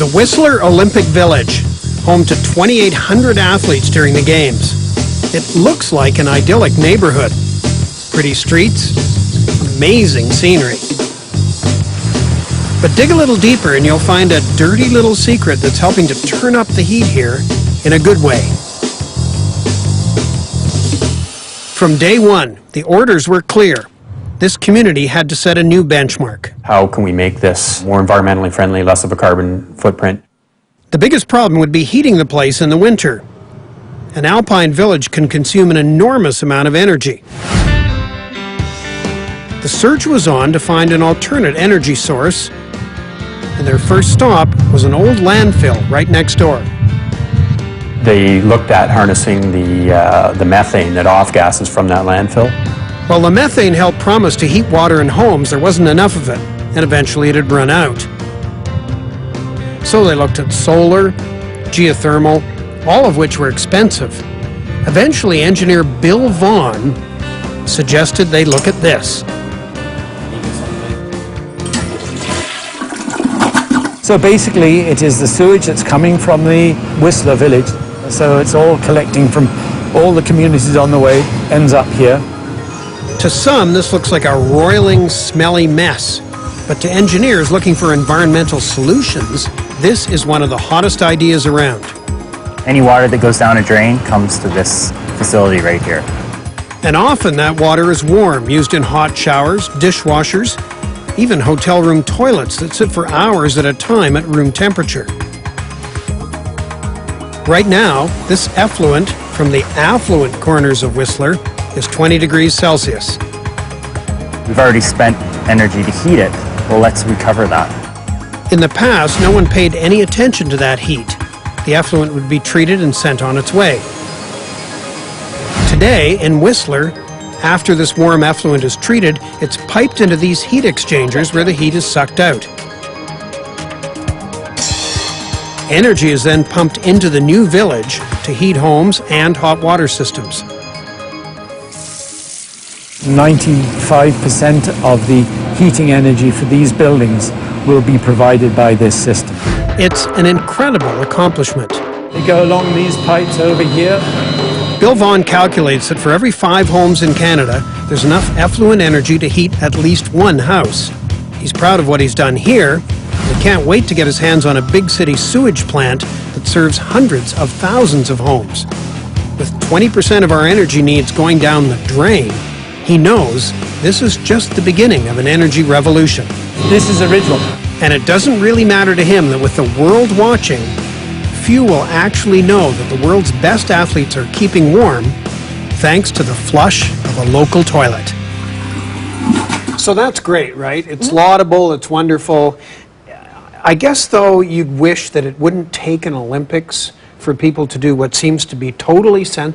The Whistler Olympic Village, home to 2,800 athletes during the Games. It looks like an idyllic neighborhood. Pretty streets, amazing scenery. But dig a little deeper and you'll find a dirty little secret that's helping to turn up the heat here in a good way. From day one, the orders were clear. This community had to set a new benchmark. How can we make this more environmentally friendly, less of a carbon footprint? The biggest problem would be heating the place in the winter. An alpine village can consume an enormous amount of energy. The search was on to find an alternate energy source, and their first stop was an old landfill right next door. They looked at harnessing the methane that off-gases from that landfill. While the methane helped promise to heat water in homes, there wasn't enough of it, and eventually it had run out. So they looked at solar, geothermal, all of which were expensive. Eventually, engineer Bill Vaughan suggested they look at this. So basically, it is the sewage that's coming from the Whistler village. So it's all collecting from all the communities on the way, ends up here. To some, this looks like a roiling, smelly mess. But to engineers looking for environmental solutions, this is one of the hottest ideas around. Any water that goes down a drain comes to this facility right here. And often that water is warm, used in hot showers, dishwashers, even hotel room toilets that sit for hours at a time at room temperature. Right now, this effluent from the affluent corners of Whistler is 20 degrees Celsius. We've already spent energy to heat it. Well, let's recover that. In the past, no one paid any attention to that heat. The effluent would be treated and sent on its way. Today, in Whistler, after this warm effluent is treated, it's piped into these heat exchangers where the heat is sucked out. Energy is then pumped into the new village to heat homes and hot water systems. 95% of the heating energy for these buildings will be provided by this system. It's an incredible accomplishment. They go along these pipes over here. Bill Vaughan calculates that for every 5 homes in Canada, there's enough effluent energy to heat at least one house. He's proud of what he's done here. He can't wait to get his hands on a big city sewage plant that serves hundreds of thousands of homes. With 20% of our energy needs going down the drain, he knows this is just the beginning of an energy revolution. This is original. And it doesn't really matter to him that with the world watching, few will actually know that the world's best athletes are keeping warm thanks to the flush of a local toilet. So that's great, right? It's laudable, it's wonderful. I guess, though, you'd wish that it wouldn't take an Olympics for people to do what seems to be totally sensible.